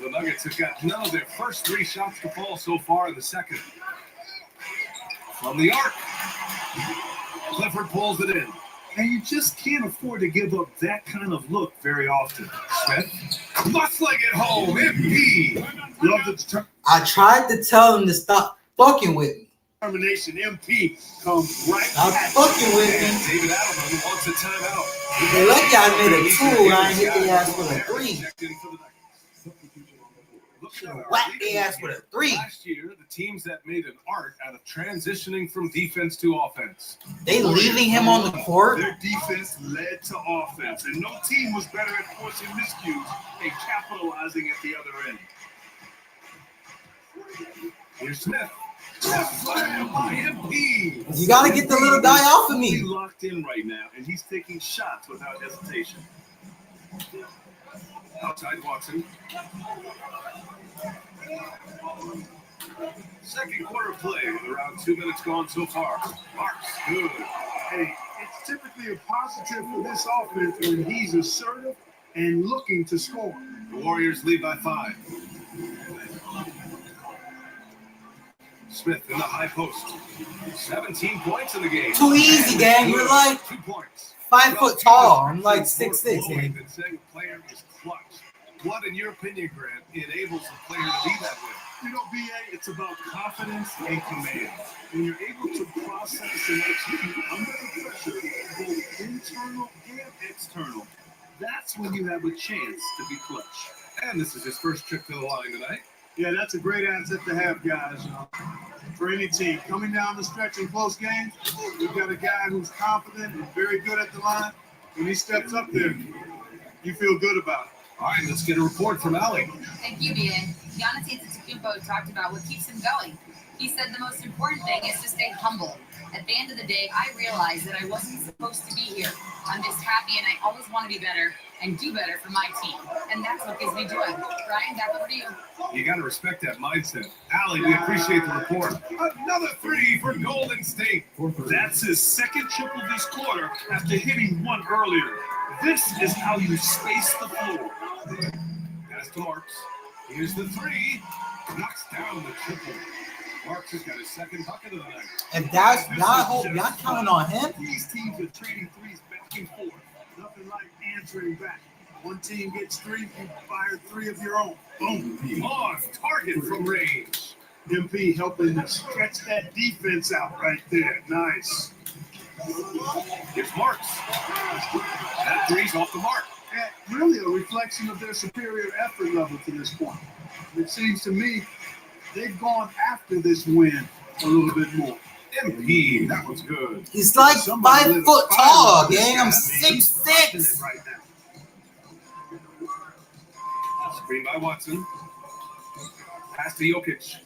The Nuggets have got none of their first 3 shots to fall so far in the second. From the arc. Clifford pulls it in. And you just can't afford to give up that kind of look very often. Smith muscling it home. MP. I tried to tell him to stop fucking with me. Determination. MP comes right. Stop fucking with me. David Allen wants a timeout. They lucky I made a 2. I ain't hit the ass with a 3. Whack the ass with a 3. Last year, the teams that made an art out of transitioning from defense to offense. They leaving him on the court. Their defense led to offense, and no team was better at forcing miscues and capitalizing at the other end. Here's Smith. Slam by MP. You gotta get the little guy off of me. He's locked in right now, and he's taking shots without hesitation. Outside Watson. Second quarter play with around 2 minutes gone so far. Marks, good. Hey, it's typically a positive for this offense when he's assertive and looking to score. The Warriors lead by 5. Smith in the high post. 17 points in the game. Too easy, gang. You're like 2 points. 5 foot tall. I'm like 6'6", Saying gang. the player is clutch. What, in your opinion, Grant, enables a player to be that way? You know, BA, it's about confidence and command. When you're able to process and execute under the pressure, both internal and external, that's when you have a chance to be clutch. And this is his first trip to the line tonight. Yeah, that's a great asset to have, guys. You know, for any team coming down the stretch in close games, we've got a guy who's confident and very good at the line. When he steps up there, you feel good about it. All right, let's get a report from Allie. Thank you, Ian. Giannis Antetokounmpo talked about what keeps him going. He said the most important thing is to stay humble. At the end of the day, I realized that I wasn't supposed to be here. I'm just happy, and I always want to be better and do better for my team. And that's what gives me joy. Brian, back over to you. You got to respect that mindset. Allie, we appreciate the report. Another three for Golden State. That's his second triple this quarter after hitting one earlier. This is how you space the floor. Pass to Marks. Here's the three. Knocks down the triple. Marks has got his second bucket of the night. If that's y'all counting on him. These teams are trading threes back and forth. Nothing like answering back. One team gets three, you fire three of your own. Boom. On target from range. MP helping to stretch that defense out right there. Nice. Here's Marks. That three's off the mark. And really a reflection of their superior effort level to this point. It seems to me they've gone after this win a little bit more. MP, that was good. He's like 5 foot tall, gang. I'm 6'6". Right now. Screen by Watson. Pass to Jokic.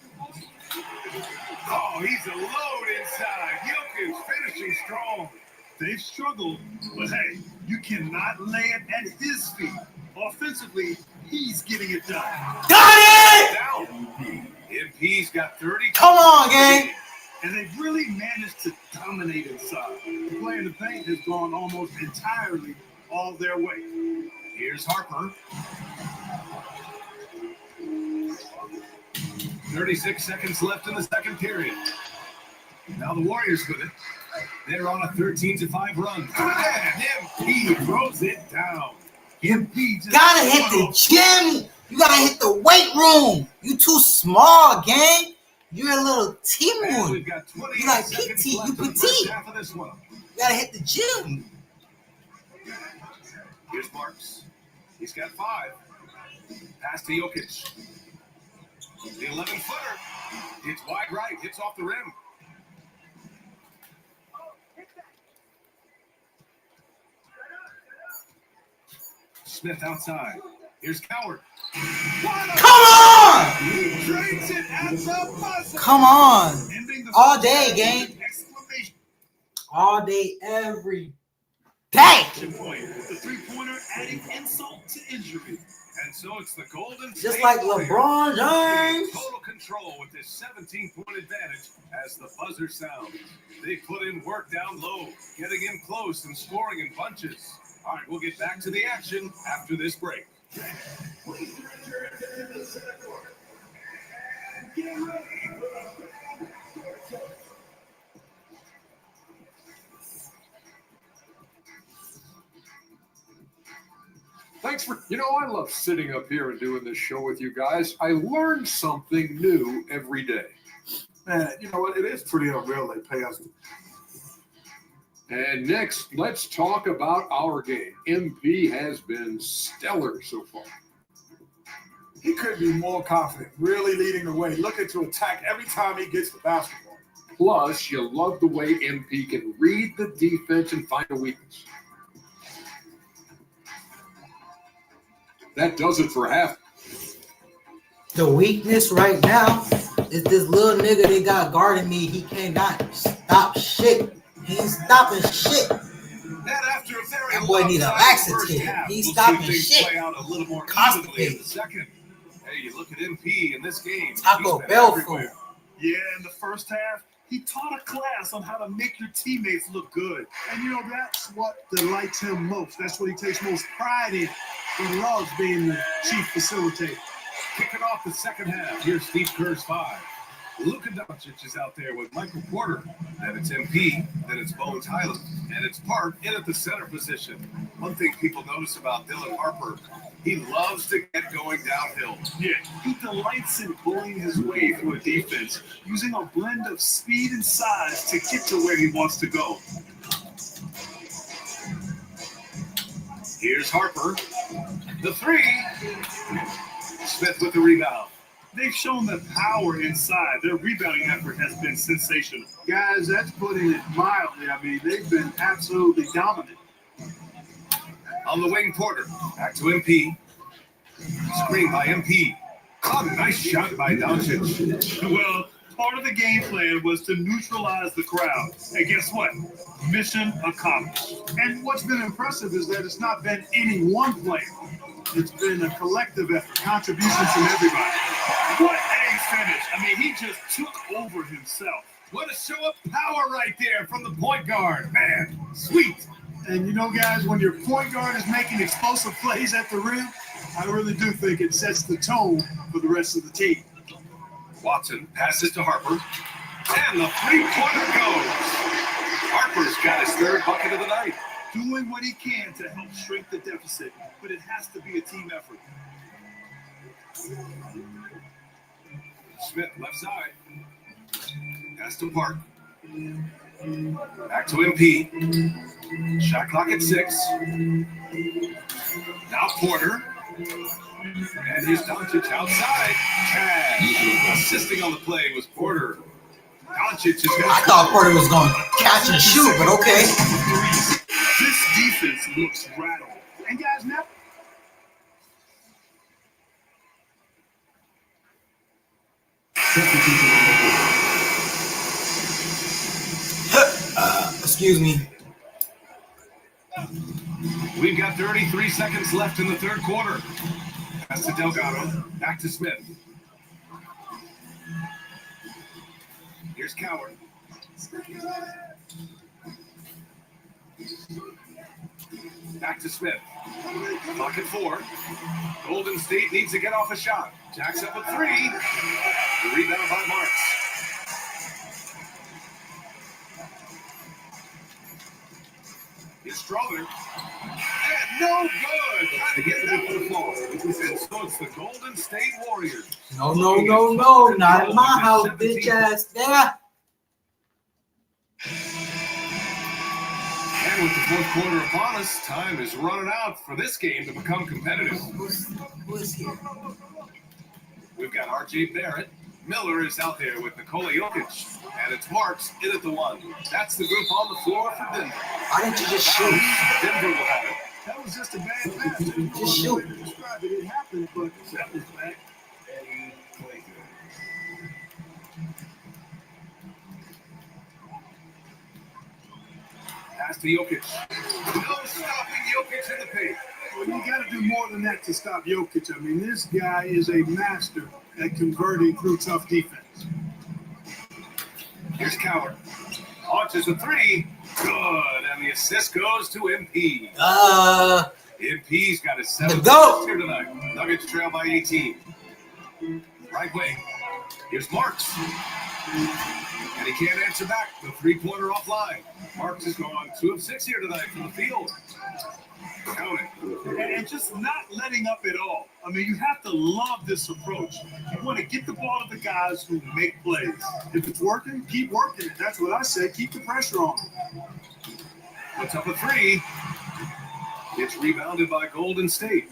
Oh, he's a load inside. Jokic finishing strong. They've struggled, but hey, you cannot lay it at his feet. Offensively, he's getting it done. Got it! Down. MP's got 30. Come on, gang. And they've really managed to dominate inside. The play in the paint has gone almost entirely all their way. Here's Harper. 36 seconds left in the second period. Now the Warriors with it. They're on a 13-5 run. And MP throws it down. MP just gotta hit the gym. You gotta hit the weight room. You too small, gang. You're a little T-moon. We've got 20 You like seconds PT, left you in the first petite. half of this one. You gotta hit the gym. Here's Marks. He's got 5. Pass to Jokic. The 11-footer. It's wide right. Hits off the rim. Smith outside. Here's Coward. Come on! Come on. All day, gang. All day, every day. The three-pointer adding insult to injury. And so it's the Golden Just State like Warriors LeBron James. taking total control with this 17-point advantage as the buzzer sounds. They put in work down low, getting in close and scoring in bunches. All right, we'll get back to the action after this break. Thanks for, I love sitting up here and doing this show with you guys. I learn something new every day. Man, you know what? It is pretty unreal they pay us. And next, let's talk about our game. MP has been stellar so far. He couldn't be more confident, really leading the way, looking to attack every time he gets the basketball. Plus, you love the way MP can read the defense and find a weakness. That does it for half. The weakness right now is this little nigga they got guarding me. He cannot stop shit. He ain't stopping shit. That boy need a laxative. He's stopping shit. Play out a little more evenly in the second. Hey, you look at MP in this game. Taco Bell food. Yeah, in the first half, he taught a class on how to make your teammates look good. And you know, that's what delights him most. That's what he takes most pride in. He loves being the chief facilitator. Kicking off the second half. Here's Steve Kerr's 5. Luka Doncic is out there with Michael Porter. Then it's MP. Then it's Bones Highland. And it's Park in at the center position. One thing people notice about Dylan Harper, he loves to get going downhill. Yeah, he delights in bullying his way through a defense, using a blend of speed and size to get to where he wants to go. Here's Harper. The 3. Smith with the rebound. They've shown the power inside. Their rebounding effort has been sensational. Guys, that's putting it mildly. I mean, they've been absolutely dominant. On the wing, Porter. Back to MP. Screen by MP. Oh, nice shot by Doncic. Well, part of the game plan was to neutralize the crowd. And guess what? Mission accomplished. And what's been impressive is that it's not been any one player. It's been a collective effort, contributions from everybody. What a finish. I mean, he just took over himself. What a show of power right there from the point guard. Man, sweet. And you know, guys, when your point guard is making explosive plays at the rim, I really do think it sets the tone for the rest of the team. Watson passes to Harper, and the three-pointer goes. Harper's got his third bucket of the night. Doing what he can to help shrink the deficit, but it has to be a team effort. Smith left side. Pass to Park. Back to MP. Shot clock at 6. Now Porter. And here's Doncic outside. Cash. Assisting on the play was Porter. Doncic is going to I thought Porter was going to catch and shoot, but okay. This defense looks rattled. And guys, now excuse me. We've got 33 seconds left in the third quarter. Pass to Delgado. Back to Smith. Here's Coward. Back to Smith. Clock at 4. Golden State needs to get off a shot. Jacks up a 3. The rebound by Marks. He's stronger. And no good. Trying to get that to the floor. And so it's the Golden State Warriors. No, not in my house, bitch ass. Yeah. And with the fourth quarter upon us, time is running out for this game to become competitive. Who's here? We've got R.J. Barrett. Miller is out there with Nikola Jokic. And it's Marks in at the 1. That's the group on the floor for Denver. Why didn't you just shoot? Denver will have it. that was just a bad pass. Just shoot. Describe it. It happened, but that was bad. Pass to Jokic. No stopping Jokic in the paint. Well, you got to do more than that to stop Jokic. I mean, this guy is a master at converting through tough defense. Here's Coward. Launches a 3. Good. And the assist goes to MP. MP's got his 7th assist here tonight. Nuggets trail by 18. Right wing. Here's Marks. And he can't answer back. The 3-pointer offline. Marks has gone 2 of 6 here tonight from the field. And just not letting up at all. I mean, you have to love this approach. You want to get the ball to the guys who make plays. If it's working, keep working it. That's what I say. Keep the pressure on. Puts up a 3. It's rebounded by Golden State.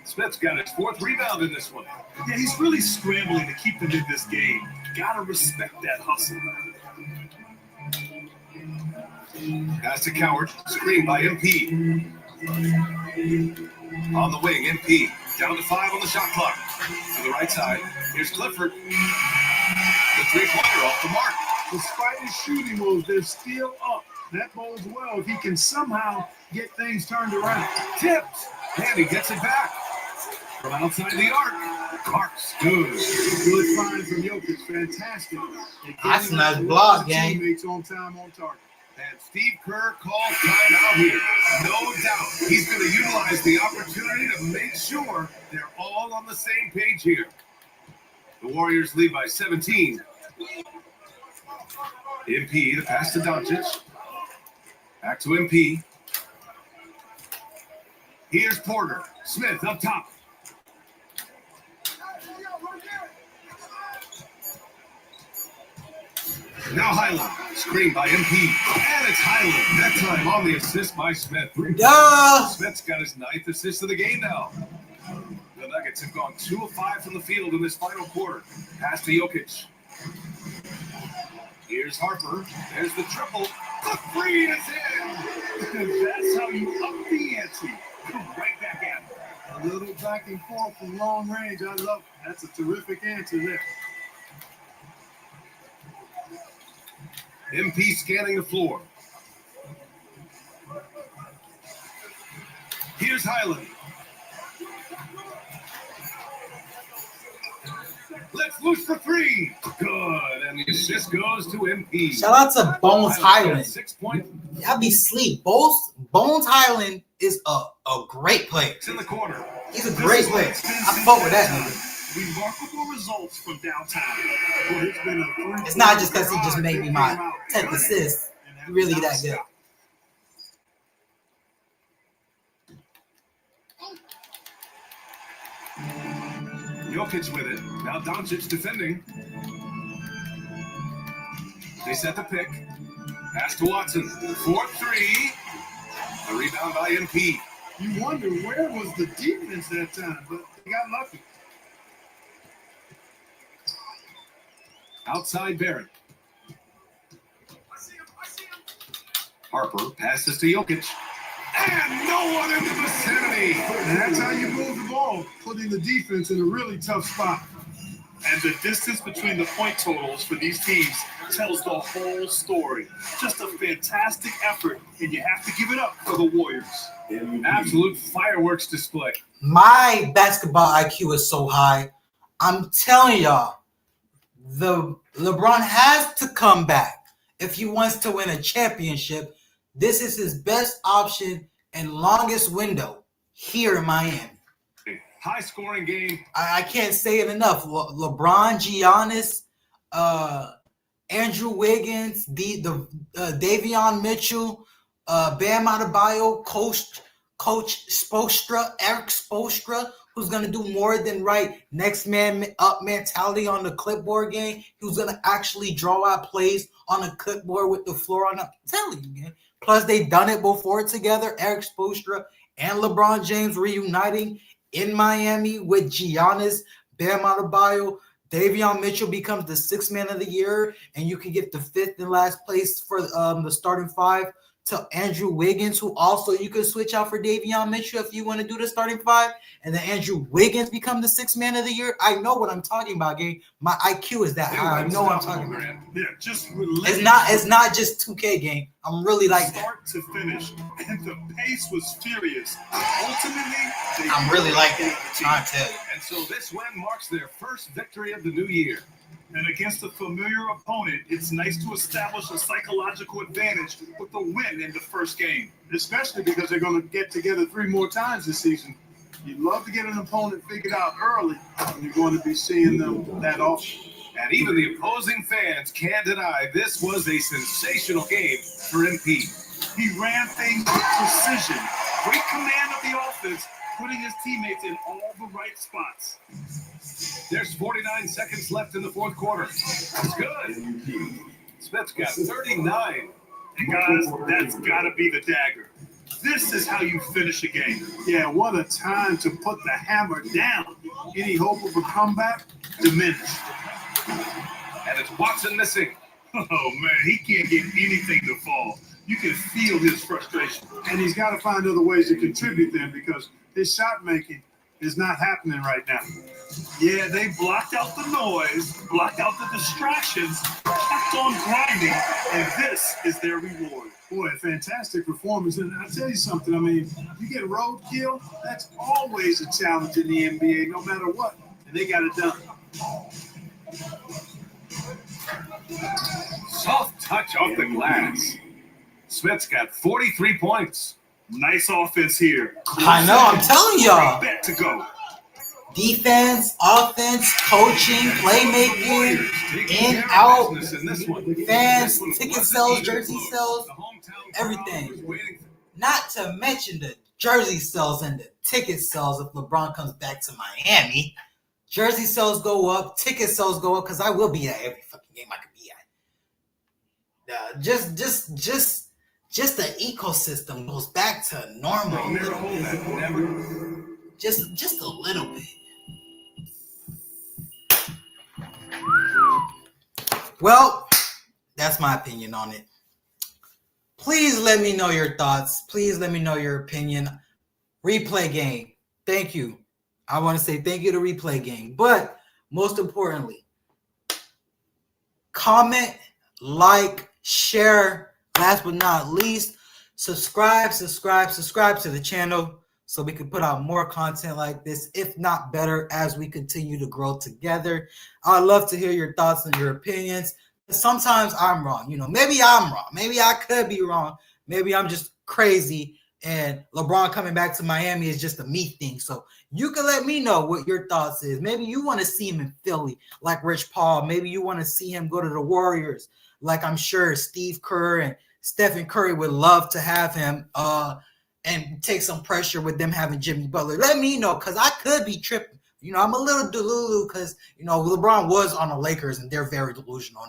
Smith's got his 4th rebound in this one. Yeah, he's really scrambling to keep them in this game. Gotta respect that hustle. Pass to Coward. Screen by MP. On the wing, MP. Down to 5 on the shot clock. To the right side. Here's Clifford. The 3-pointer off the mark. Despite his shooting moves, they're still up. That bodes well if he can somehow get things turned around. Tipped. And he gets it back. From outside the arc. Marks. Good. Good find from Jokic. Fantastic. That's a nice block, gang. Teammates on time, on target. And Steve Kerr calls time out here. No doubt he's going to utilize the opportunity to make sure they're all on the same page here. The Warriors lead by 17. MP, the pass to Doncic. Back to MP. Here's Porter. Smith up top. Now Highland, screen by MP, and it's Highland, that time on the assist by Smith. Smith's got his 9th assist of the game now. The Nuggets have gone 2 of 5 from the field in this final quarter. Pass to Jokic. Here's Harper, there's the triple, the 3 is in! That's how you up the ante. Right back at him. A little back and forth from long range. I love it. That's a terrific answer there. MP scanning the floor. Here's Highland. Let's loose for three. Good. And the assist goes to MP. Shout out to Bones Highland. 6 points. Y'all be sleep. Bones Highland is a great player. It's in the corner. He's a great player. I fuck with that nigga. Remarkable results from downtown. Well, it's been a It's not just because he just made me my 10th assist. He really that good. Jokic with it. Now Doncic defending. They set the pick. Pass to Watson. 4-3. A rebound by MP. You wonder where was the defense that time, but they got lucky. Outside Barrett. Harper passes to Jokic. And no one in the vicinity. And that's how you move the ball, putting the defense in a really tough spot. And the distance between the point totals for these teams tells the whole story. Just a fantastic effort, and you have to give it up for the Warriors. Absolute fireworks display. My basketball IQ is so high. I'm telling y'all, the LeBron has to come back if he wants to win a championship. This is his best option and longest window here in Miami. High scoring game. I can't say it enough. LeBron, Giannis, Andrew Wiggins, Davion Mitchell, Bam Adebayo, Coach Spoelstra, Eric Spoelstra, who's going to do more than write next man up mentality on the clipboard game. Who's going to actually draw out plays on the clipboard with the floor on. I'm telling you, man. Plus, they done it before together. Eric Spoelstra and LeBron James reuniting in Miami with Giannis, Bam Adebayo. Davion Mitchell becomes the 6th man of the year, and you can get the 5th and last place for the starting 5 to Andrew Wiggins, who also you can switch out for Davion Mitchell if you want to do the starting 5, and then Andrew Wiggins become the 6th man of the year. I know what I'm talking about, gang. My IQ is that high. I know what I'm talking about. Yeah, just It's not just 2K game. I'm really like that. Start to finish, and the pace was furious. Ultimately, I'm really like that. I tell you. And so this win marks their first victory of the new year. And against a familiar opponent, it's nice to establish a psychological advantage with a win in the first game, especially because they're going to get together 3 more times this season. You'd love to get an opponent figured out early, and you're going to be seeing them that often. And even the opposing fans can't deny this was a sensational game for MP. He ran things with precision, great command of the offense, putting his teammates in all the right spots. There's 49 seconds left in the fourth quarter. It's good. Smith's got 39. And guys, that's got to be the dagger. This is how you finish a game. Yeah, what a time to put the hammer down. Any hope of a comeback? Diminished. And it's Watson missing. Oh, man, he can't get anything to fall. You can feel his frustration. And he's got to find other ways to contribute then, because his shot making is not happening right now. Yeah, they blocked out the noise, blocked out the distractions, kept on grinding, and this is their reward. Boy, a fantastic performance. And I'll tell you something, I mean, you get roadkill, that's always a challenge in the NBA, no matter what. And they got it done. Soft touch off the glass. Smith's got 43 points. Nice offense here. I know, I'm telling y'all. Bet to go. Defense, offense, coaching, playmaking, in, out, fans, ticket sales, jersey sales, everything. Not to mention the jersey sales and the ticket sales if LeBron comes back to Miami. Jersey sales go up, ticket sales go up, because I will be at every fucking game I could be at. Just the ecosystem goes back to normal a little bit. Just a little bit. Well, that's my opinion on it. Please let me know your thoughts. Please let me know your opinion. Replay game. Thank you. I want to say thank you to Replay Gang. But most importantly, comment, like, share. Last but not least, subscribe to the channel so we can put out more content like this, if not better, as we continue to grow together. I'd love to hear your thoughts and your opinions. Sometimes I'm wrong. Maybe I'm wrong. Maybe I could be wrong. Maybe I'm just crazy. And LeBron coming back to Miami is just a me thing. So you can let me know what your thoughts is. Maybe you want to see him in Philly like Rich Paul. Maybe you want to see him go to the Warriors like I'm sure Steve Kerr and Stephen Curry would love to have him and take some pressure with them having Jimmy Butler. Let me know, because I could be tripping. I'm a little delulu because, LeBron was on the Lakers and they're very delusional.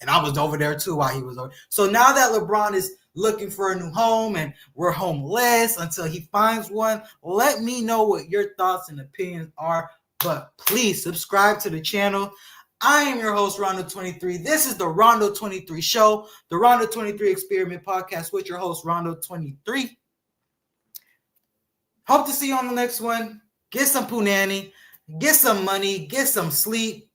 And I was over there too while he was over. So now that LeBron is looking for a new home and we're homeless until he finds one, let me know what your thoughts and opinions are. But please subscribe to the channel. I am your host, Rondo23. This is the Rondo23 Show, the Rondo23 Experiment Podcast with your host, Rondo23. Hope to see you on the next one. Get some punani, get some money, get some sleep,